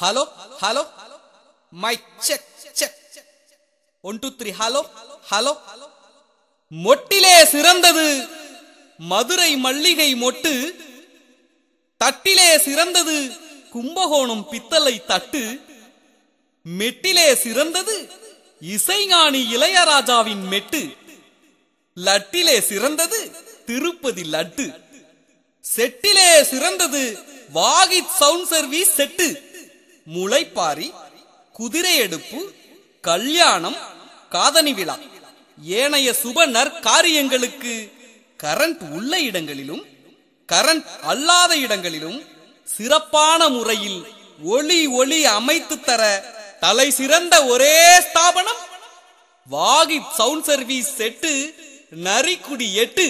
Hello hello mic check check 1 2 3 hello hello. மொட்டிலே சிறந்தது மதுரை மல்லிகை மொட்டு, தட்டிலே சிறந்தது கும்பகோணம் பித்தளை தட்டு, மெட்டிலே சிறந்தது இசைஞானி இளையராஜாவின் மெட்டு, லட்டிலே சிறந்தது திருப்பதி லட்டு, செட்டிலே சிறந்தது வாகித் சவுண்ட் சர்வீஸ் செட்டு, முளைப்பாரி, குதிரை எடுப்பு, கல்யாணம், காதணி விழா, ஏனைய சுப நற்காரியங்களுக்கு கரண்ட் உள்ள இடங்களிலும் கரண்ட் அல்லாத இடங்களிலும் சிறப்பான முறையில் ஒளி ஒளி அமைத்து தர தலை சிறந்த ஒரே ஸ்தாபனம் வாகித் சவுண்ட் சர்வீஸ் செட்டு, நரிக்குடி 8.